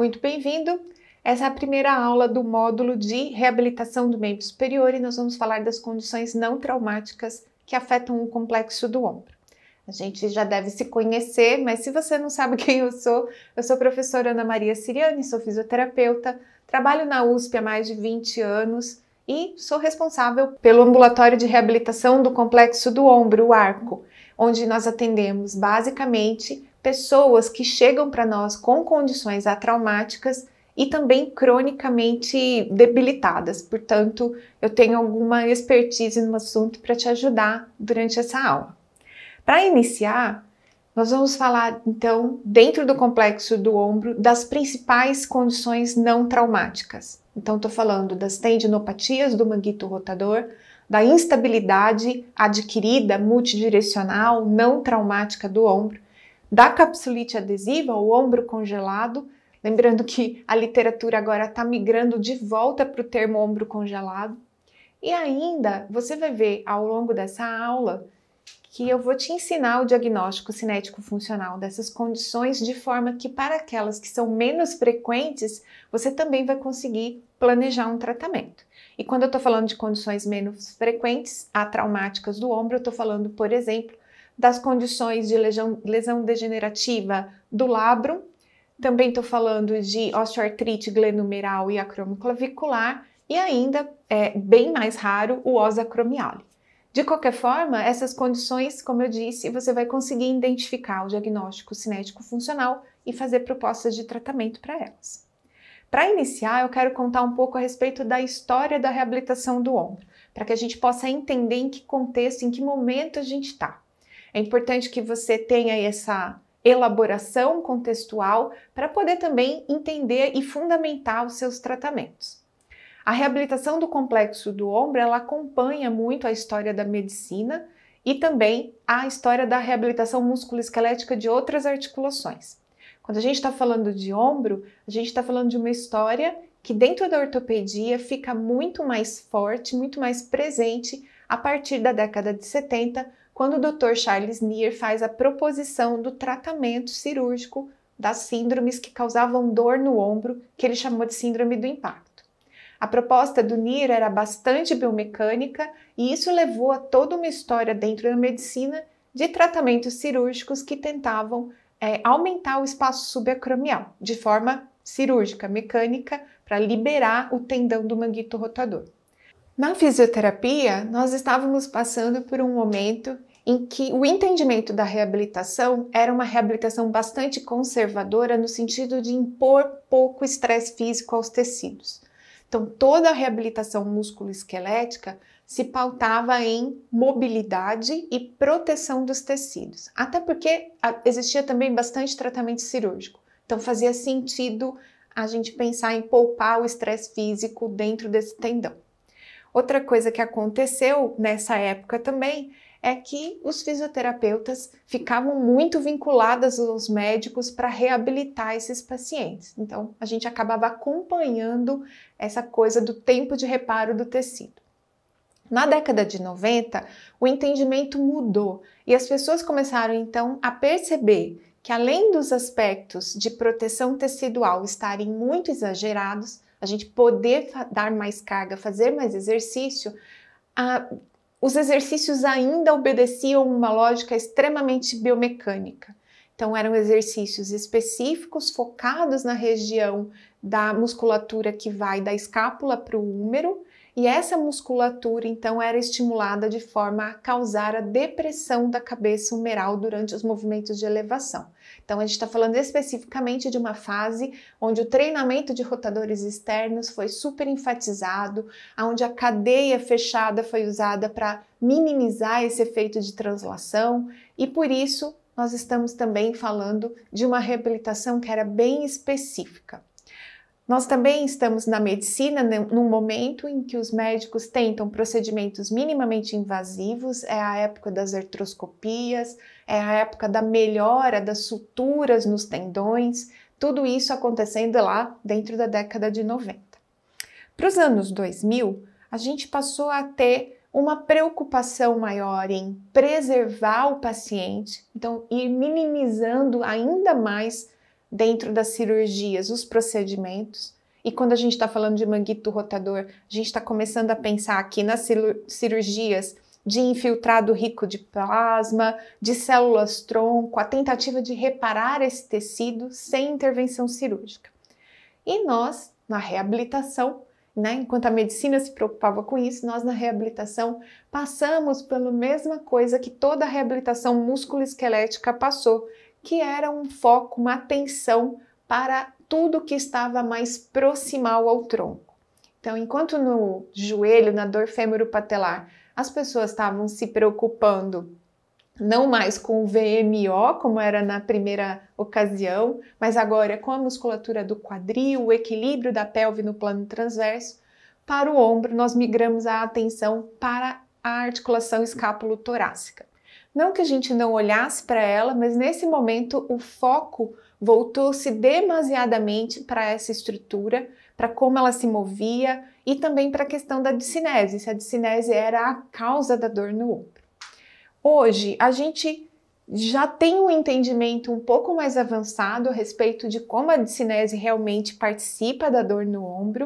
Muito bem-vindo! Essa é a primeira aula do módulo de reabilitação do membro superior e nós vamos falar das condições não traumáticas que afetam o complexo do ombro. A gente já deve se conhecer, mas se você não sabe quem eu sou a professora Ana Maria Siriani, sou fisioterapeuta, trabalho na USP há mais de 20 anos e sou responsável pelo ambulatório de reabilitação do complexo do ombro, o ARCO, onde nós atendemos basicamente pessoas que chegam para nós com condições atraumáticas e também cronicamente debilitadas. Portanto, eu tenho alguma expertise no assunto para te ajudar durante essa aula. Para iniciar, nós vamos falar então, dentro do complexo do ombro, das principais condições não traumáticas. Então, estou falando das tendinopatias do manguito rotador, da instabilidade adquirida multidirecional não traumática do ombro, da capsulite adesiva, o ombro congelado. Lembrando que a literatura agora está migrando de volta para o termo ombro congelado. E ainda, você vai ver ao longo dessa aula que eu vou te ensinar o diagnóstico cinético funcional dessas condições de forma que para aquelas que são menos frequentes, você também vai conseguir planejar um tratamento. E quando eu estou falando de condições menos frequentes, atraumáticas do ombro, eu estou falando, por exemplo, das condições de lesão degenerativa do labrum. Também estou falando de osteoartrite glenumeral e acromoclavicular e ainda, bem mais raro, o os acromiale. De qualquer forma, essas condições, como eu disse, você vai conseguir identificar o diagnóstico cinético funcional e fazer propostas de tratamento para elas. Para iniciar, eu quero contar um pouco a respeito da história da reabilitação do ombro, para que a gente possa entender em que contexto, em que momento a gente está. É importante que você tenha essa elaboração contextual para poder também entender e fundamentar os seus tratamentos. A reabilitação do complexo do ombro, ela acompanha muito a história da medicina e também a história da reabilitação musculoesquelética de outras articulações. Quando a gente está falando de ombro, a gente está falando de uma história que dentro da ortopedia fica muito mais forte, muito mais presente a partir da década de 70, quando o Dr. Charles Neer faz a proposição do tratamento cirúrgico das síndromes que causavam dor no ombro, que ele chamou de síndrome do impacto. A proposta do Neer era bastante biomecânica e isso levou a toda uma história dentro da medicina de tratamentos cirúrgicos que tentavam aumentar o espaço subacromial de forma cirúrgica, mecânica, para liberar o tendão do manguito rotador. Na fisioterapia, nós estávamos passando por um momento em que o entendimento da reabilitação era uma reabilitação bastante conservadora no sentido de impor pouco estresse físico aos tecidos. Então, toda a reabilitação musculoesquelética se pautava em mobilidade e proteção dos tecidos. Até porque existia também bastante tratamento cirúrgico. Então, fazia sentido a gente pensar em poupar o estresse físico dentro desse tendão. Outra coisa que aconteceu nessa época também é que os fisioterapeutas ficavam muito vinculados aos médicos para reabilitar esses pacientes. Então, a gente acabava acompanhando essa coisa do tempo de reparo do tecido. Na década de 90, o entendimento mudou e as pessoas começaram então a perceber que além dos aspectos de proteção tecidual estarem muito exagerados, a gente poder dar mais carga, fazer mais exercício, os exercícios ainda obedeciam uma lógica extremamente biomecânica. Então, eram exercícios específicos, focados na região da musculatura que vai da escápula para o húmero, e essa musculatura, então, era estimulada de forma a causar a depressão da cabeça humeral durante os movimentos de elevação. Então, a gente está falando especificamente de uma fase onde o treinamento de rotadores externos foi super enfatizado, onde a cadeia fechada foi usada para minimizar esse efeito de translação e, por isso, nós estamos também falando de uma reabilitação que era bem específica. Nós também estamos na medicina num momento em que os médicos tentam procedimentos minimamente invasivos, é a época das artroscopias, é a época da melhora das suturas nos tendões, tudo isso acontecendo lá dentro da década de 90. Para os anos 2000, a gente passou a ter uma preocupação maior em preservar o paciente, então ir minimizando ainda mais dentro das cirurgias, os procedimentos. E quando a gente está falando de manguito rotador, a gente está começando a pensar aqui nas cirurgias de infiltrado rico de plasma, de células-tronco, a tentativa de reparar esse tecido sem intervenção cirúrgica. E nós, na reabilitação, né, enquanto a medicina se preocupava com isso, nós na reabilitação passamos pela mesma coisa que toda a reabilitação músculo-esquelética passou, que era um foco, uma atenção para tudo que estava mais proximal ao tronco. Então, enquanto no joelho, na dor fêmuro-patelar, as pessoas estavam se preocupando não mais com o VMO, como era na primeira ocasião, mas agora com a musculatura do quadril, o equilíbrio da pelve no plano transverso, para o ombro nós migramos a atenção para a articulação escápulo-torácica. Não que a gente não olhasse para ela, mas nesse momento o foco voltou-se demasiadamente para essa estrutura, para como ela se movia e também para a questão da discinese, se a discinese era a causa da dor no ombro. Hoje, a gente já tem um entendimento um pouco mais avançado a respeito de como a discinese realmente participa da dor no ombro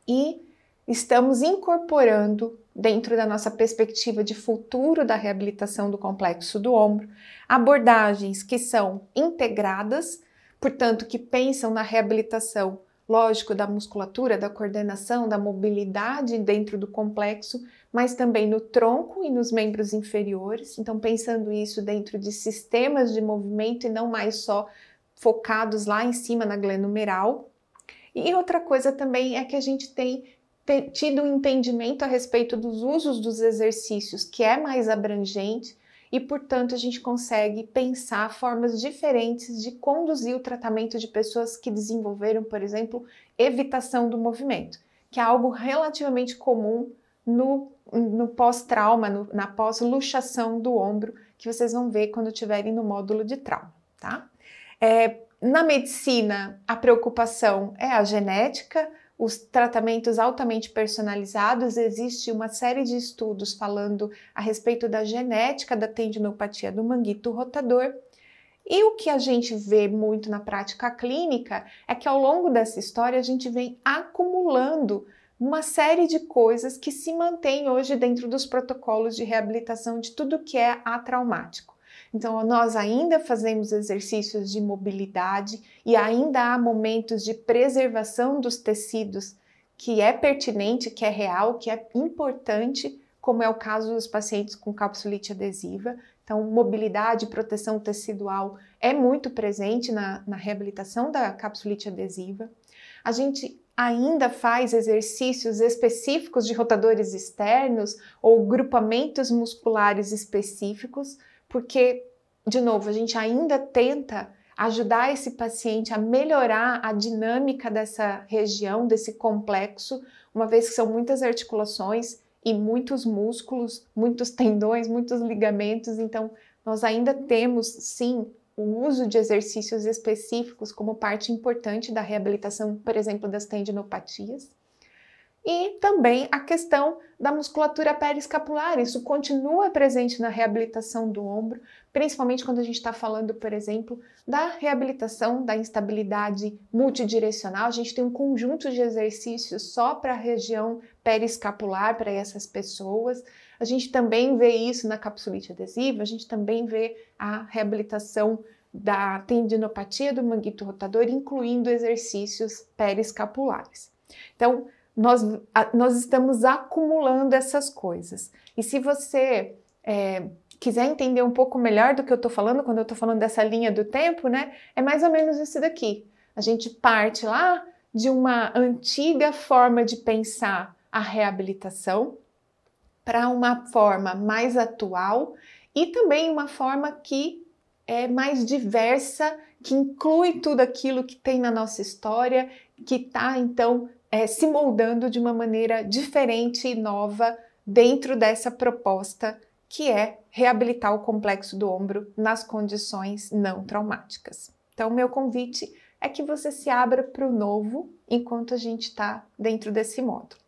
e estamos incorporando, dentro da nossa perspectiva de futuro da reabilitação do complexo do ombro, abordagens que são integradas, portanto, que pensam na reabilitação, lógico, da musculatura, da coordenação, da mobilidade dentro do complexo, mas também no tronco e nos membros inferiores. Então, pensando isso dentro de sistemas de movimento e não mais só focados lá em cima na glenumeral. E outra coisa também é que a gente tem tido um entendimento a respeito dos usos dos exercícios, que é mais abrangente e, portanto, a gente consegue pensar formas diferentes de conduzir o tratamento de pessoas que desenvolveram, por exemplo, evitação do movimento, que é algo relativamente comum no pós-trauma, na pós-luxação do ombro, que vocês vão ver quando estiverem no módulo de trauma, tá? Na medicina, a preocupação é a genética, os tratamentos altamente personalizados. Existe uma série de estudos falando a respeito da genética da tendinopatia do manguito rotador. E o que a gente vê muito na prática clínica é que ao longo dessa história a gente vem acumulando uma série de coisas que se mantêm hoje dentro dos protocolos de reabilitação de tudo que é atraumático. Então, nós ainda fazemos exercícios de mobilidade e ainda há momentos de preservação dos tecidos que é pertinente, que é real, que é importante, como é o caso dos pacientes com capsulite adesiva. Então, mobilidade e proteção tecidual é muito presente na reabilitação da capsulite adesiva. A gente ainda faz exercícios específicos de rotadores externos ou grupamentos musculares específicos, porque, de novo, a gente ainda tenta ajudar esse paciente a melhorar a dinâmica dessa região, desse complexo, uma vez que são muitas articulações e muitos músculos, muitos tendões, muitos ligamentos, então nós ainda temos, sim, o uso de exercícios específicos como parte importante da reabilitação, por exemplo, das tendinopatias. E também a questão da musculatura periescapular, isso continua presente na reabilitação do ombro, principalmente quando a gente está falando, por exemplo, da reabilitação da instabilidade multidirecional. A gente tem um conjunto de exercícios só para a região periescapular, para essas pessoas. A gente também vê isso na capsulite adesiva, a gente também vê a reabilitação da tendinopatia do manguito rotador, incluindo exercícios periescapulares. Então, nós estamos acumulando essas coisas. E se você quiser entender um pouco melhor do que eu estou falando, quando eu estou falando dessa linha do tempo, né? É mais ou menos isso daqui. A gente parte lá de uma antiga forma de pensar a reabilitação para uma forma mais atual e também uma forma que é mais diversa, que inclui tudo aquilo que tem na nossa história, que está, então, se moldando de uma maneira diferente e nova dentro dessa proposta que é reabilitar o complexo do ombro nas condições não traumáticas. Então, meu convite é que você se abra para o novo enquanto a gente está dentro desse módulo.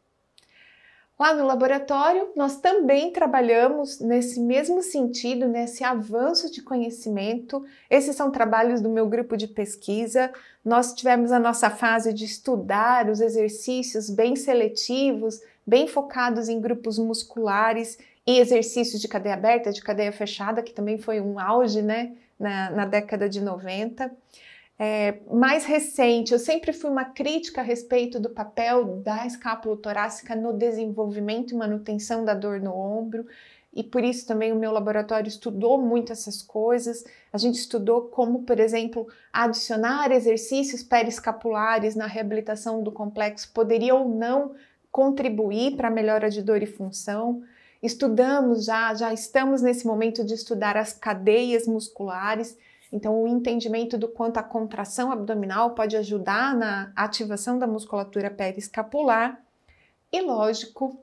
Lá no laboratório, nós também trabalhamos nesse mesmo sentido, nesse avanço de conhecimento. Esses são trabalhos do meu grupo de pesquisa. Nós tivemos a nossa fase de estudar os exercícios bem seletivos, bem focados em grupos musculares e exercícios de cadeia aberta, de cadeia fechada, que também foi um auge, né, na década de 90. Mais recente, eu sempre fui uma crítica a respeito do papel da escápula torácica no desenvolvimento e manutenção da dor no ombro, e por isso também o meu laboratório estudou muito essas coisas. A gente estudou como, por exemplo, adicionar exercícios periescapulares na reabilitação do complexo poderia ou não contribuir para a melhora de dor e função. Estudamos já estamos nesse momento de estudar as cadeias musculares. Então, o entendimento do quanto a contração abdominal pode ajudar na ativação da musculatura periescapular. E, lógico,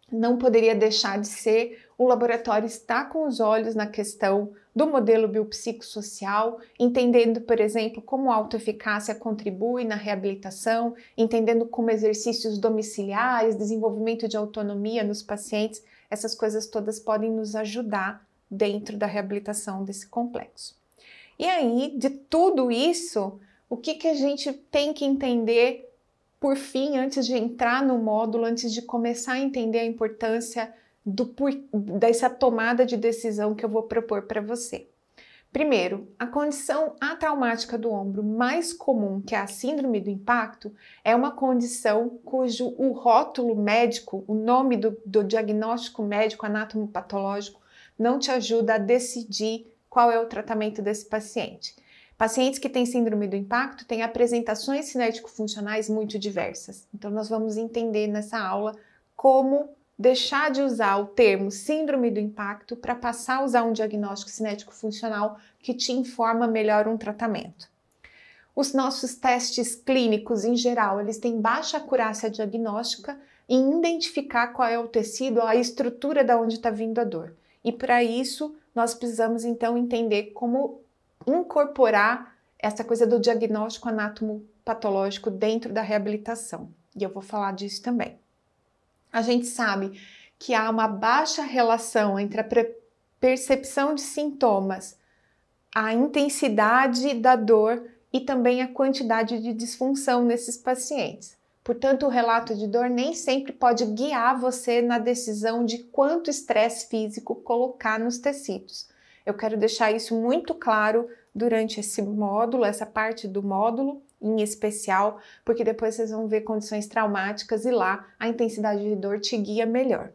não poderia deixar de ser, o laboratório está com os olhos na questão do modelo biopsicossocial, entendendo, por exemplo, como a autoeficácia contribui na reabilitação, entendendo como exercícios domiciliares, desenvolvimento de autonomia nos pacientes, essas coisas todas podem nos ajudar dentro da reabilitação desse complexo. E aí, de tudo isso, o que a gente tem que entender, por fim, antes de entrar no módulo, antes de começar a entender a importância dessa tomada de decisão que eu vou propor para você? Primeiro, a condição atraumática do ombro mais comum, que é a síndrome do impacto, é uma condição cujo o rótulo médico, o nome do diagnóstico médico anatomopatológico, não te ajuda a decidir qual é o tratamento desse paciente. Pacientes que têm síndrome do impacto têm apresentações cinético-funcionais muito diversas. Então, nós vamos entender nessa aula como deixar de usar o termo síndrome do impacto para passar a usar um diagnóstico cinético-funcional que te informa melhor um tratamento. Os nossos testes clínicos, em geral, eles têm baixa acurácia diagnóstica em identificar qual é o tecido, a estrutura de onde está vindo a dor. E para isso, nós precisamos então entender como incorporar essa coisa do diagnóstico anatomopatológico dentro da reabilitação. E eu vou falar disso também. A gente sabe que há uma baixa relação entre a percepção de sintomas, a intensidade da dor e também a quantidade de disfunção nesses pacientes. Portanto, o relato de dor nem sempre pode guiar você na decisão de quanto estresse físico colocar nos tecidos. Eu quero deixar isso muito claro durante esse módulo, essa parte do módulo em especial, porque depois vocês vão ver condições traumáticas e lá a intensidade de dor te guia melhor.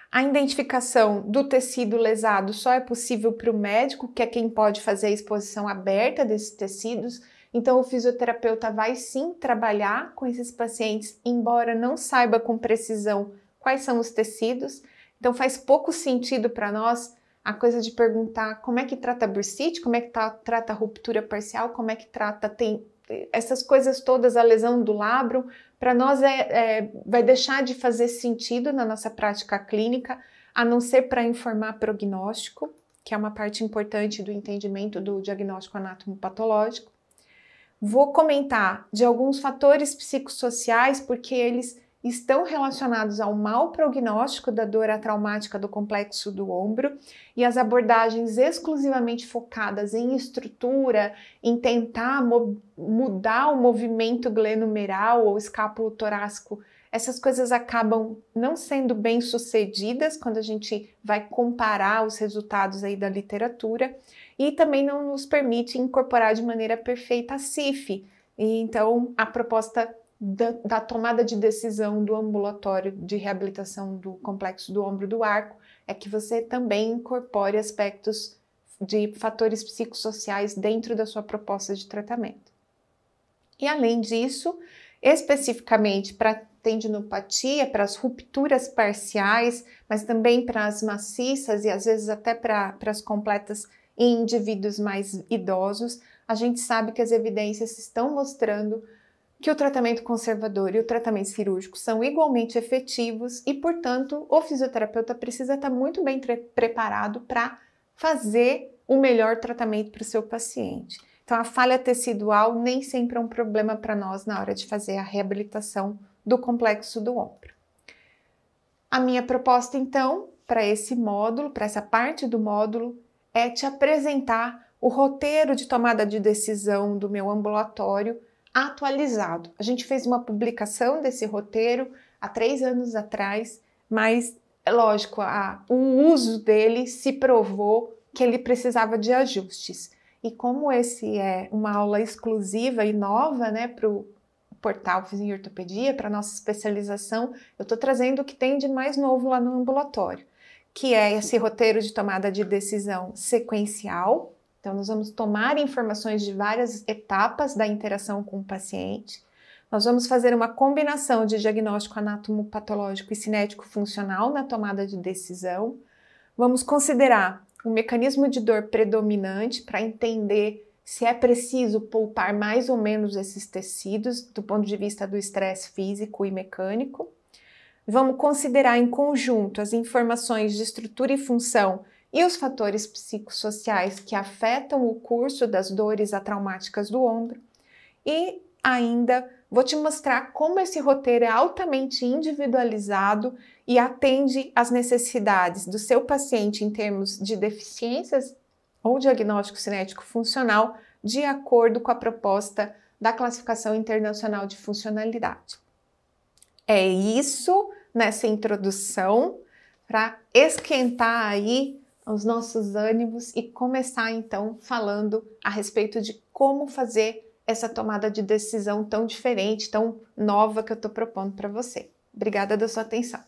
A identificação do tecido lesado só é possível para o médico, que é quem pode fazer a exposição aberta desses tecidos. Então, o fisioterapeuta vai sim trabalhar com esses pacientes, embora não saiba com precisão quais são os tecidos. Então, faz pouco sentido para nós a coisa de perguntar como é que trata a bursite, como é que trata a ruptura parcial, como é que trata, essas coisas todas, a lesão do labrum. Para nós vai deixar de fazer sentido na nossa prática clínica, a não ser para informar prognóstico, que é uma parte importante do entendimento do diagnóstico anatomopatológico. Vou comentar de alguns fatores psicossociais, porque eles estão relacionados ao mau prognóstico da dor atraumática do complexo do ombro, e as abordagens exclusivamente focadas em estrutura, em tentar mudar o movimento glenumeral ou escápulo torácico, essas coisas acabam não sendo bem sucedidas quando a gente vai comparar os resultados aí da literatura, e também não nos permite incorporar de maneira perfeita a CIF. E então, a proposta da tomada de decisão do ambulatório de reabilitação do complexo do ombro do arco é que você também incorpore aspectos de fatores psicossociais dentro da sua proposta de tratamento. E além disso, especificamente para tendinopatia, para as rupturas parciais, mas também para as maciças e às vezes até para as completas em indivíduos mais idosos, a gente sabe que as evidências estão mostrando que o tratamento conservador e o tratamento cirúrgico são igualmente efetivos e, portanto, o fisioterapeuta precisa estar muito bem preparado para fazer o melhor tratamento para o seu paciente. Então, a falha tecidual nem sempre é um problema para nós na hora de fazer a reabilitação do complexo do ombro. A minha proposta, então, para esse módulo, para essa parte do módulo, é te apresentar o roteiro de tomada de decisão do meu ambulatório atualizado. A gente fez uma publicação desse roteiro há 3 anos atrás, mas é lógico, o uso dele se provou que ele precisava de ajustes. E como esse é uma aula exclusiva e nova, né, para o portal Fizinho Ortopedia, para nossa especialização, eu estou trazendo o que tem de mais novo lá no ambulatório, que é esse roteiro de tomada de decisão sequencial. Então, nós vamos tomar informações de várias etapas da interação com o paciente. Nós vamos fazer uma combinação de diagnóstico anatomopatológico e cinético-funcional na tomada de decisão. Vamos considerar o mecanismo de dor predominante para entender se é preciso poupar mais ou menos esses tecidos do ponto de vista do estresse físico e mecânico. Vamos considerar em conjunto as informações de estrutura e função e os fatores psicossociais que afetam o curso das dores atraumáticas do ombro. E ainda vou te mostrar como esse roteiro é altamente individualizado e atende às necessidades do seu paciente em termos de deficiências ou diagnóstico cinético funcional, de acordo com a proposta da Classificação Internacional de Funcionalidade. É isso nessa introdução para esquentar aí os nossos ânimos e começar então falando a respeito de como fazer essa tomada de decisão tão diferente, tão nova que eu estou propondo para você. Obrigada da sua atenção.